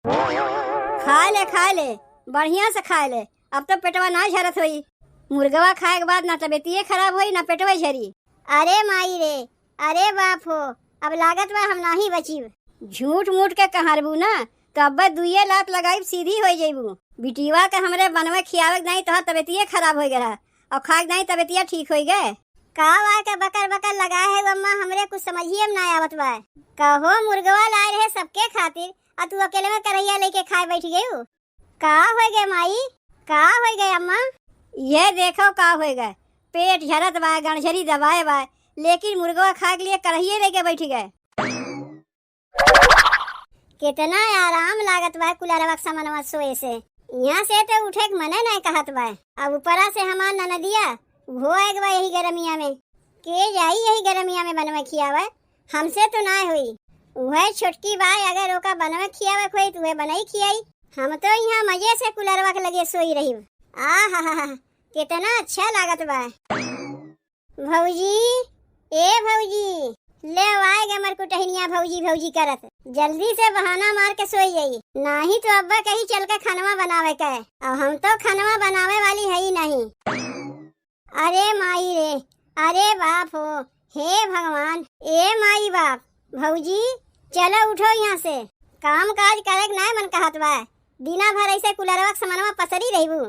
खा ले बढ़िया से खा ले। अब तो पेटवा ना झरत होई। मुर्गवा खाए के बाद ना तबीयतिये खराब होई ना पेटवा झरी। अरे माई रे, अरे बाप हो, अब लागत बा हम नाही बची। झूठ मूठ के कहरबू ना तो अब्बा दुइये लात लगाई सीधी हो जाइबू। बिटिवा के हमरे बनवे खियावे नहीं तो तबीयतिये खराब हो गया और खा नहीं तबीयतिया ठीक हो गए। का वाय के बकर बकर लगा है अम्मा, हमरे कुछ समझिए ना आवत बा। कहो मुर्गवा लाए रहे सबके खातिर और तू अकेले में करैया लेके खाए बैठ गई। का हो गए माई, का हो गए अम्मा? ये देखो का हो गए, पेट झरत बा, गणझरी दबाए बा, लेकिन मुर्गवा खा के लिए करहिए लेके बैठ गए। कितना आराम लागत बा कुलरवा सामनवा सोए से। यहाँ से तो उठे के मने नहीं कहत बा। अब ऊपरा से हमार ननदिया हो आएग बा यही गरमिया में। के जाई यही गरमिया में बनवे खियावे, हमसे तो ना हुई। वह छोटकी बाई अगर ओका बनवे खियावे खोई तो वह बनाई खियाई। हम तो यहाँ मजे से कुलरवा के लगे सोई रही। आहा कितना अच्छा लागत बा। भौजी, ए भौजी, ले आएगा मर कुटहनिया भौजी भौजी करत। जल्दी से बहाना मार के सोई जाई, नहीं तो अब्बा कहीं चल के खानवा बनावे के। और हम तो खानवा बनावे वाली है ही नहीं। अरे माई रे, अरे बाप हो, हे भगवान, ए माई बाप। भौजी चलो उठो यहाँ से, काम काज करे ना मन कहत बा। दिना भर ऐसे कुलरवा समनवा पसरी रहबू।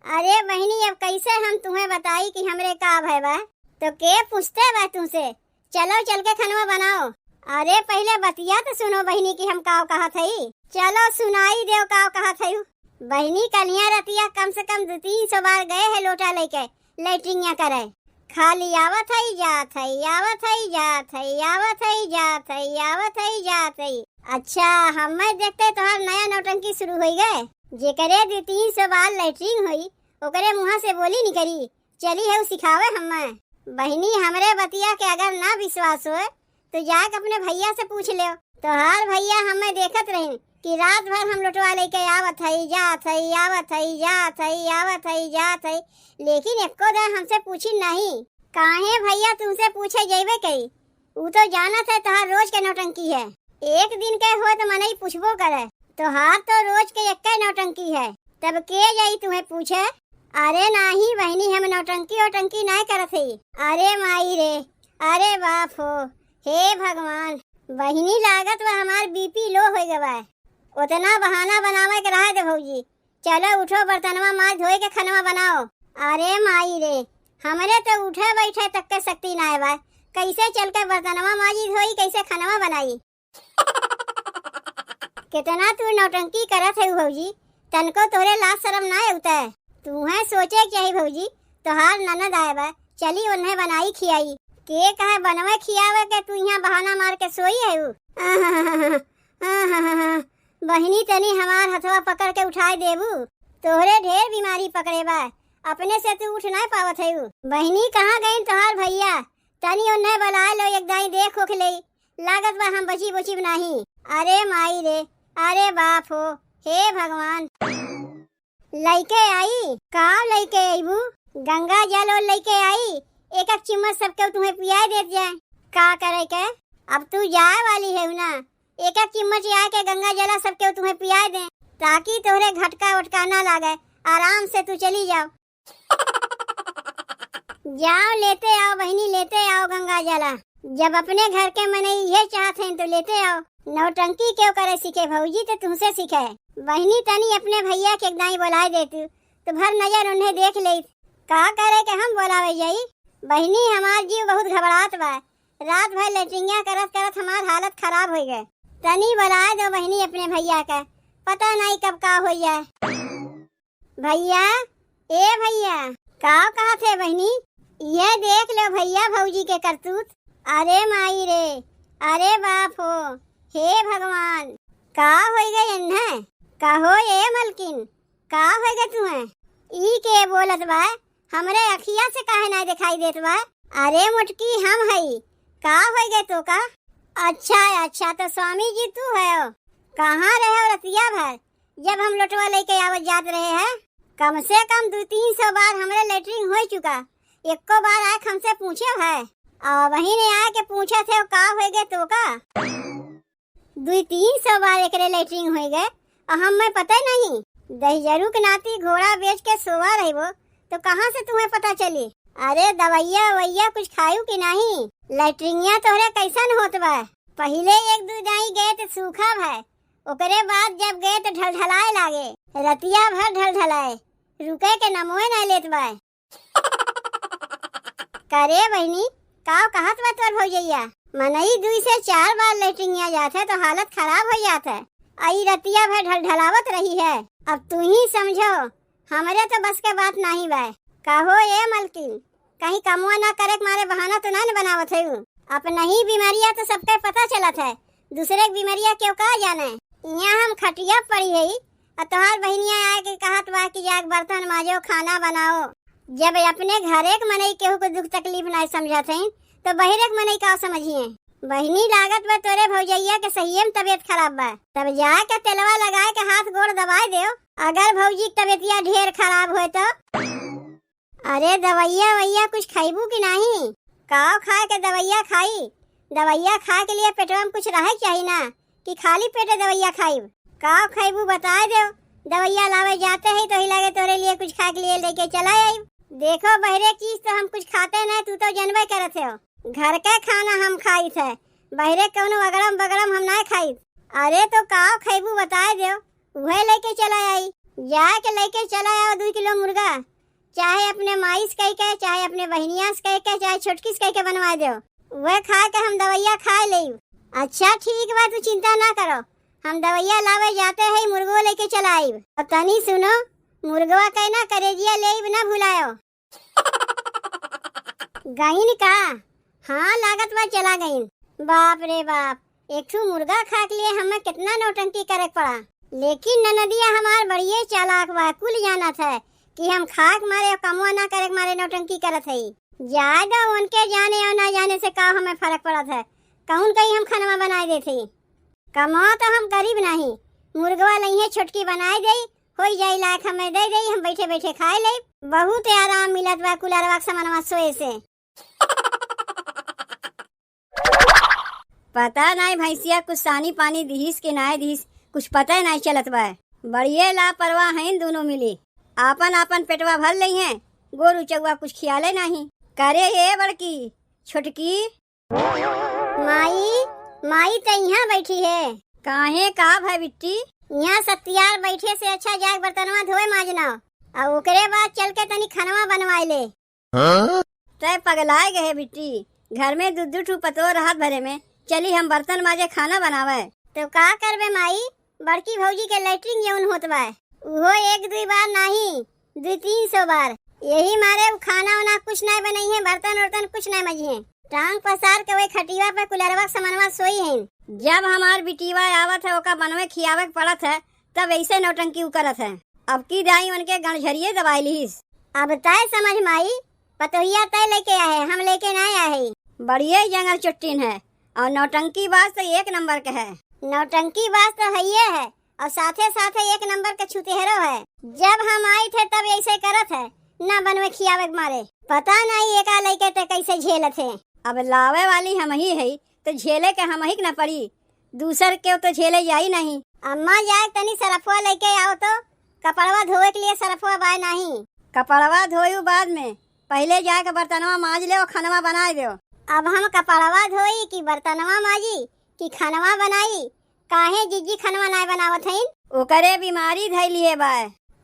अरे बहनी अब कैसे हम तुम्हें बताई कि हमरे का भय बा, तो के पूछते बा तुमसे। चलो चल के खानवा बनाओ। अरे पहले बतिया तो सुनो बहनी की हम काव कहा थई। चलो सुनाई देव काव कहा थई। बहनी कलिया रतिया कम से कम 200-300 बार गए है लोटा लेके लेटरिंग करे। खाली आवत है जात है, आवत है जात है, आवत है जात है, आवत है जात है। अच्छा हमें देखते तोहार नया नौटंकी शुरू हो गए। जेकरे 200-300 बार लेटरिंग हुई ओकरे मुँह से बोली निकली। चली है सिखावे हमें। बहनी हमरे बतिया के अगर ना विश्वास हो तो जाके अपने भैया से पूछ ले। तोहार भैया हमें देखत रहे कि रात भर हम लुटवा लेके आवत है जात है, आवत है जात है, आवत है जात है, लेकिन एको दिन हमसे पूछी नहीं। काहे भैया तुमसे पूछे जेबे कई, वो तो जानत है तोहार रोज के नौटंकी है। एक दिन के हो तो मने पूछबो करे। तोहार तो रोज के एक नौटंकी है, तब के जाई तुम्हें पूछे। अरे नहीं बहनी, हम नौटंकी ओटंकी नहीं करत है। अरे माई रे, अरे बाप हो, हे भगवान। बहनी लागत वह हमार बीपी लो हो गवा। उतना बहाना बनावे के रहा दे भौजी। चलो उठो बर्तनवा माज धोए के खानवा बनाओ। अरे माई रे, हमरे तो उठे बैठे तक के शक्ति ना है। कैसे चल के बर्तनवा माजी धोई, कैसे खानवा बनाई। कितना तू नौटंकी करत है भौजी, तनको तोरे लाज शर्म ना होता है। तुम्हें सोचे चाहिए भौजी, तोहार ननद आए बा, चली उन्हें बनाई खियाई। के कहे बनवे खियावे के तू यहाँ बहाना मार के सोई है। बहनी तनी हमार हथवा पकड़ के उठाए देबू, तोहरे ढेर बीमारी पकड़े बा, अपने से तू उठ नहीं पावत है। बहनी कहाँ गई तोहार भैया, तनी उन्हें बुला लो, एक दाई देखो खिले। लागत बा हम बची बची नहीं। अरे माई रे, अरे बाप हो, हे भगवान। लइके आई का, लइके आईबू गंगा जल और लइके आई। एक एक चम्मच सबके तुम्हें पिया देत जाए। का करे के, अब तू जाए वाली है ना, एक एक चम्मच आके गंगा जला सबके तुम्हें पिया दे, ताकि तोहरे घटका उटका ना लागे, आराम से तू चली जाओ। जाओ लेते आओ बहनी, लेते आओ गंगा जला। जब अपने घर के मने ये चाहते हैं तो लेते आओ। नौटंकी क्यों करे सीखे भौजी, तो तुमसे सीखे। बहनी तनी अपने भैया के दाई बुलाए देती तो भर नजर उन्हें देख ले। का करे के हम बोलावे जाई। बहनी हमार जीव बहुत घबरात बा, रात भर लेटरिंगा करत करत हमार हालत खराब हो गए। तनी बुलाए दो बहनी अपने भैया का, पता नहीं कब का हो जाए। भैया, ए भैया, का कहा थे बहनी, ये देख लो भैया भौजी के करतूत। अरे माई रे, अरे बाप हो, हे भगवान। का हो गए इन्हें, का हो ये मलकिन, का हो गए तुम्हें। ई के बोलत बा, हमरे अखिया से काहे ना दिखाई देत बा। अरे मुटकी हम हई, का हो गए तो का। अच्छा अच्छा, तो स्वामी जी तू है। कहाँ रहे रतिया भर, जब हम लोटवा लेके आवत जात रहे हैं। कम से कम 200-300 बार हमरे लेटरिंग हो चुका, एको बार आके हमसे पूछे है। और वही ने आके पूछे थे का हो गए तो का। 200-300 बार एकरे लेटरिंग हो गए और हमें पता नहीं। दहिजरू के नाती घोड़ा बेच के सोवा रही तो कहाँ से तुम्हें पता चली? अरे दवैया वैया कुछ खायू कि नहीं? लेटरिंगिया तोहरे कैसन होत बा? पहले 1-2 दाई गए तो सूखा भाई, ओकरे बाद जब गए तो ढलढलाए लागे, रतिया भर ढलढलाए, रुके के नमोए नहीं लेत बा। करे बहनी का कहत बा तोर भौजैया? मनई 2 से 4 बार लेटरिंगिया जाते तो हालत खराब हो जाता है। आई रतिया भर ढलढलावत रही है। अब तू ही समझो, हमारे तो बस के बात नहीं बा। कहो ये मलकिन, कहीं कमुआ ना करे मारे बहाना तो ना बनावत है। अपना ही बीमारियां तो सबके पता चलत है, दूसरे की बीमारियां क्यों का जाने। यहाँ हम खटिया पड़ी है और तोहार बहनिया आए के कहत बा कि जाके बर्तन माजो खाना बनाओ। जब अपने घरे के मनई केहू को दुख तकलीफ नहीं समझत है तो बहिरे के मनई का समझिए। बहनी लागत बा तोरे भौजैया के सही में तबीयत खराब बा, तब जाके तेलवा लगाए के हाथ गोड़ दबाए दो अगर भौजी की तबीयतिया ढेर खराब हो तो। अरे दवैया वैया कुछ खाइबू कि नहीं? काव खाए के दवैया खाई? दवैया खाए के लिए पेटवा में कुछ रहे चाहिए ना कि खाली पेटे दवैया खाइब? काव खाइबू बताए दो। दवैया लावे जाते है तो ही लगे तोरे लिए कुछ खाए के लिए लेके चला आई। देखो बहरे चीज तो हम कुछ खाते नहीं, तू तो जनबे करत हो। घर का खाना हम खाई थे, बहरे कौनो अगड़म बगड़म हम ना खाई। अरे तो काव खाइबू बताए दो, वह लेके चला आई। जाके लेके चला आओ 2 किलो मुर्गा, चाहे अपने माइस कह के, चाहे अपने बहनिया से कह के, चाहे छोटकी से कह के बनवा दो। वह खा के हम दवैया खा ले। अच्छा ठीक बा, तू चिंता ना करो, हम दवैया लावे जाते हैं, मुर्गो लेके चलाइब। और तनी सुनो, मुर्गवा कहना करेजिया ले ना भुलायो। गईन का? हाँ लागत बा चला गईन। बाप रे बाप, एक ठू मुर्गा खा के लिए हमें कितना नौटंकी करे पड़ा। लेकिन ननदिया हमार बढ़िया चालाक बा, कुल जाना था कि हम खाक मारे और कमुआ ना करे मारे नौटंकी करत है। ज्यादा उनके जाने और ना जाने से का हमें फर्क पड़त है। कौन कहीं हम खाना बनाए देते, कमा तो हम गरीब नहीं। मुर्गवा नहीं छोटकी बनाए दे, हो जाए लायक हमें दे दे, हम बैठे बैठे खाए ले। बहुत आराम मिलत बा कुलरवा सामानवा सोए से। पता नहीं भैंसिया कुछ सानी पानी दिहिस के ना दिहिस, कुछ पता नहीं चलत बा। बढ़िया लापरवाह हैं दोनों मिली, आपन आपन पेटवा भर ली हैं, गोरू चौवा कुछ खियाले नहीं। करे हे बड़की छोटकी माई, माई तो यहाँ बैठी है। काहे का भाई बिट्टी? यहाँ सत्यार बैठे से अच्छा जाके बर्तनवा धोए माजना और ओकरे बाद चल के तनी खानवा बनवाए ले। तय पगलाए गए बिट्टी, घर में 2-2 पतो राहत भरे में, चली हम बर्तन माजे खाना बनावे। तो का करबे माई, बड़की भौजी के लेटरिन जौन होत बा वो 1-2 बार नहीं 200-300 बार। यही मारे खाना वाना कुछ नहीं बनाई है, बर्तन वर्तन कुछ नहीं मजी है। टांग पसार के वही खटिया पे कुलरवा सामानवा सोई है। जब हमार बिटिवा आवत है ओका बनवे खियावे पड़त है तब ऐसे नौटंकी करत है। अब की दाई उनके गणझरिये दबाई लीस। अब तय समझ माई, पतोहिया तय लेके आए, हम लेके नहीं आए। बढ़िया जंगल चुट्टीन है और नौटंकी बाज तो 1 नंबर के है। नौटंकी बाज तो है और साथे साथे 1 नंबर के छुतेहरो है। जब हम आए थे तब ऐसे करत है, ना बनवे खियावे मारे। पता नहीं एका लेके ते कैसे झेलत है। अब लावे वाली हम ही है तो झेले के हम ही न पड़ी, दूसर के तो झेले जाई नहीं। अम्मा जाए तनी सरफवा लेके आओ तो कपड़वा धोए के लिए सरफवा बाय नहीं। कपड़वा धोयू बाद में, पहले जाके बर्तनवा माज ले और खानवा बनाए दो। अब हम कपड़वा धोई कि बर्तनवा माजी कि खानवा बनाई? काहे जिज्जी खानवा नहीं बनावत है? ओकरे बीमारी धैली है बा।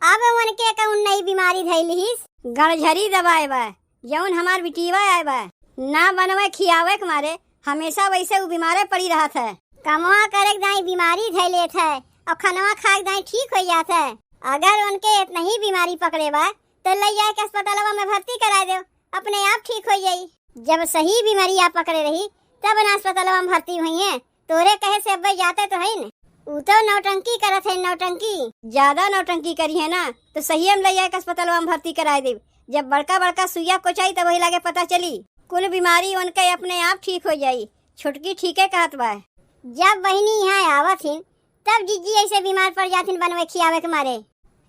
अब उनके कौन नई बीमारी धैलीस? गणझरी दबाए बा, जौन हमार बिटिवा आए बा। ना बनवे खियावे के मारे हमेशा वैसे वो बीमारे पड़ी रहत है। कमवा करे दाई बीमारी धैले थे और खानवा खाए दाई ठीक हो जात है। अगर उनके इतना ही बीमारी पकड़े बा तो ले जाके अस्पतालवा में भर्ती करा दो, अपने आप ठीक हो जाई। जब सही बीमारी आप पकड़े रही तब ना अस्पतालवा में भर्ती हुई है। तोरे कहे से अब जाते तो है न, वो तो नौटंकी करत है। नौटंकी ज्यादा नौटंकी करी है ना तो सही हम ले जाके अस्पतालवा में भर्ती करा दे। जब बड़का बड़का सुइया कोचाई तब वही लगे पता चली कुल बीमारी उनके अपने आप ठीक हो जाई। छुटकी ठीक है कहत बा। जब बहनी यहाँ आवत हिन तब जिज्जी ऐसे बीमार पड़ जाथिन बनवे खियावे के मारे।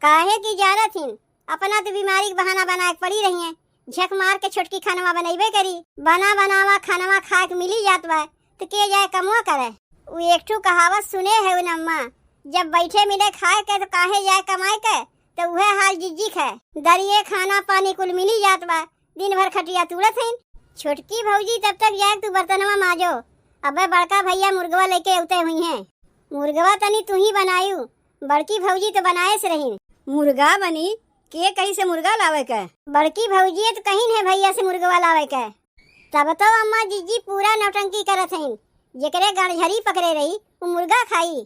काहे की जारत हिन, अपना तो बीमारी के बहाना बना के पड़ी रही है। झक मार के छोटकी खानवा बनैबे करी, बना बनावा खानवा खा के मिली जात बा तो के जाए कमवा करे। वो एक ठू कहावत सुने है उन अम्मा, जब बैठे मिले खाए के तो काहे जाए कमाए के, तो वह हाल जिज्जी है। दरिये खाना पानी कुल मिली जात बा, दिन भर खटिया तुड़त है। छोटकी भौजी तब तक जाए तू बर्तनवा माजो, अबे बड़का भैया मुर्गवा लेके उते हुई हैं। मुर्गवा तनी तू ही बनायू, बड़की भौजी तो बनाए से रही। मुर्गा बनी के कहीं से मुर्गा लावे के? बड़की भौजी तो कहीं है भैया से मुर्गवा लावे के। तब तो अम्मा जिज्जी पूरा नौटंकी करत हैं, जेकरे गड़झरी पकड़े रही वो मुर्गा खाई।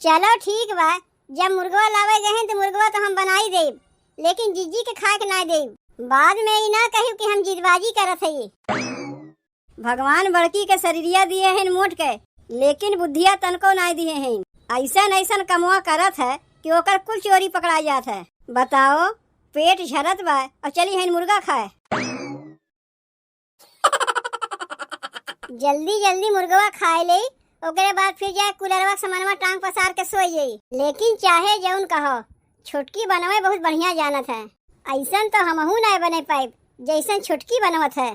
चलो ठीक बा, जब मुर्गवा लावे गए तो मुर्गवा तो हम बनाई देब, लेकिन जिज्जी के खाए के ना देब। बाद में ही ना कही कि हम जिदबाजी करत है। भगवान बड़की के शरीरिया दिए हैं मोट के, लेकिन बुद्धिया तनको ना दिए हैं। ऐसा ऐसा कमुआ करत है कि ओकर कुल चोरी पकड़ा जात है। बताओ, पेट झरत बा और चली है मुर्गा खाए। जल्दी जल्दी मुर्गवा खाए ले, ओकरे बाद फिर जाए कूलरवा सामानवा टांग पसार के सोई जाई। लेकिन चाहे जौन कहो, छोटकी बनवे बहुत बढ़िया जानत है। ऐसन तो हमहू ना बने पाइब जैसन छोटकी बनवत है।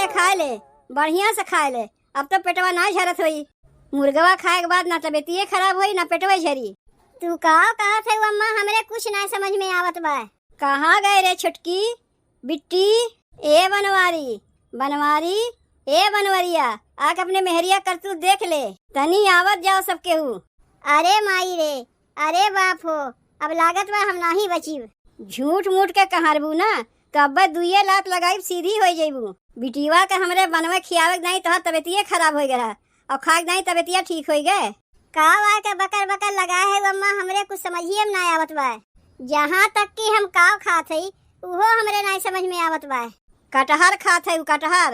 खा ले बढ़िया से खा ले, अब तो पेटवा ना झरत होई। मुर्गवा खाए के बाद ना तबीयत खराब होई ना पेटवा झरी। तू कहा थे अम्मा, हमरे कुछ ना समझ में आवत बा। कहाँ गए रे छोटकी बिट्टी? ए बनवारी ए बनवरिया, आके अपने मेहरिया करतूत देख ले, तनी आवत जाओ सब केहू। अरे माई रे, अरे बाप हो, अब लागत बा हम नाही बचीब। झूठ मूठ के कहारबू ना, कब दुइये लात लगाई सीधी हो जाइबू। बिटिवा के हमरे बनवे खियावे नहीं तो तबीयत खराब हो गया, और खाए नहीं तबीयत ठीक हो गए। काव के बकर बकर लगाए है अम्मा, हमरे कुछ समझिए ना आवत बा। जहाँ तक कि हम काव खात हई उहो हमरे नहीं समझ में आवत बा। कटहर खात है कटहर?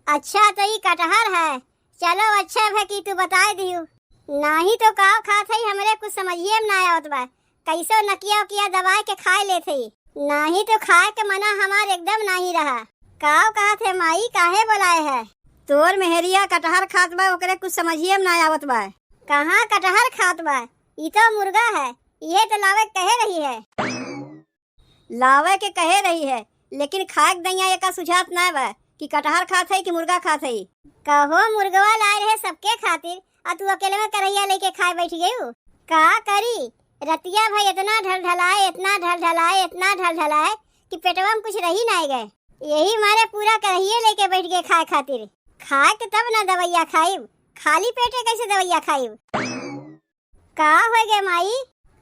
अच्छा तो ये कटहर है, चलो अच्छा है कि तू बता दियो। नहीं तो काव खात है हमरे कुछ समझिए ना आवत बा। कैसो नकिया उकिया दवाई के खाए ले थे, नहीं तो खाए के मना हमार एकदम नहीं रहा। काव कहा थे माई, काहे बुलाए है? तोर मेहरिया कटहर खात बा, ओकरे कुछ समझिए ना आवत बा। कहाँ कटहर खात बा? ये तो मुर्गा है, ये तो लावे कहे रही है। लावे के कहे रही है, लेकिन खाए दैया एक सुझात ना बा कि कटहर खात है कि मुर्गा खात है। कहो मुर्गवा लाए रहे सबके खातिर, और तू अकेले में करैया लेके खाए बैठ गई। का करी रतिया भाई, इतना ढल ढलाए कि पेटवा में कुछ रही नहीं गए। यही मारे पूरा करहिए लेके बैठ गए खाए खातिर। खाए के तब ना दवैया खाइब, खाली पेटे कैसे दवैया खाइब? का हो गए माई,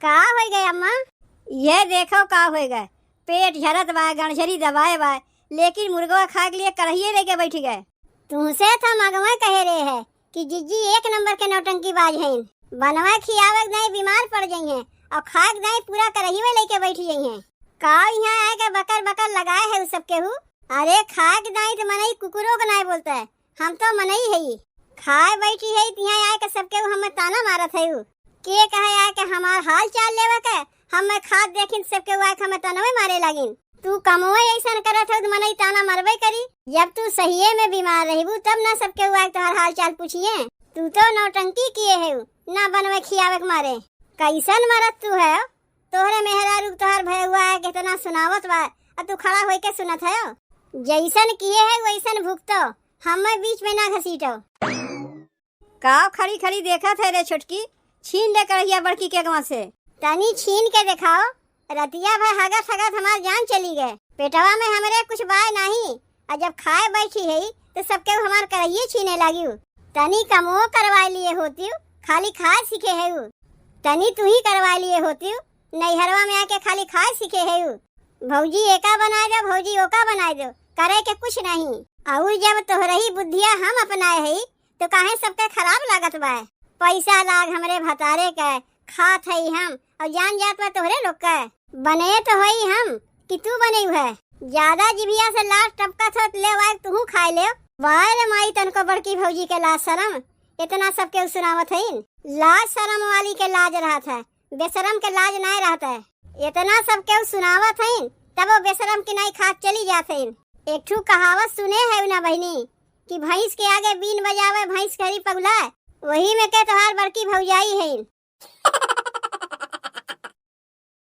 का हो गए अम्मा? ये देखो का हो गए, पेट झरत बा, गणझरी दबाए बा, लेकिन मुर्गवा खाए के लिए करहिए लेके बैठ गए। तुमसे तो मगवा कहे रहे है कि जिज्जी एक नंबर के नौटंकी बाज हैं। बनवा खियावे नहीं बीमार पड़ जाई हैं, और खाए नहीं पूरा करहिए लेके बैठ जाई हैं। का यहाँ आए के बकर बकर लगाए है उस सब केहू? अरे खाए नहीं तो मनई कुकुरों को नहीं बोलता है, हम तो मनई है। खाए बैठी है यहाँ आए के सब केहू हमें ताना मारत है। के कहे आए के हमार हाल चाल लेवे के, हम खाद देखिन सब केहू आए हमें तनवे मारे लागिन। तू कमोए ऐसा करत हो तो मनई ताना मरबे करी। जब तू सहिए में बीमार रहीबू तब ना सब केहू आए तोहर हाल चाल पूछिए। तू तो नौटंकी किए है ना बनवे खियावे के मारे। कैसन मरत तू है? तोहरे मेहरारू तोहर भैया है कितना सुनावत बा, और तू खड़ा होके सुनत है। जैसन किए है वैसन भुगतो, हमें बीच में ना घसीटो। काव खड़ी खड़ी देखा थे रे छोटकी, छीन ले करहिया बड़की के गवा से। तनी छीन के दिखाओ। रतिया भाई हगत हगत हमार जान चली गए। पेटवा में हमरे कुछ बाय नहीं, और जब खाए बैठी है तो सबके हमार करहिए छीने लगी। तनी कमो करवा लिए होती, खाली खाए सीखे है। तनी तू ही करवा लिए होती, नैहरवा में आके खाली खाए सीखे है। भौजी एका बनाए दो, भौजी ओका बनाए दो, करे के कुछ नहीं। और जब तोहरही बुद्धिया हम अपनाए है तो काहे सबके खराब लागत बा। पैसा लाग हमरे भतारे के, खात है हम, और जान जात बा तोहरे लोग के। बने तो है हम कि तू बने है। ज्यादा जिभिया से लाश टपकत हो ले वाए तू खाए ले। वायर माई तनको बड़की भौजी के लाज शरम इतना सबके सुनावत है। लाज शरम वाली के लाज रहत है, बेशरम के लाज नहीं रहता है। इतना सबके सुनावत है तब वो बेशरम की नहीं खात चली जाते। एक ठू कहावत सुने है ना बहनी कि भैंस के आगे बीन बजावे भैंस खरी पगला, वही में के तोहार बड़की भौजाई है।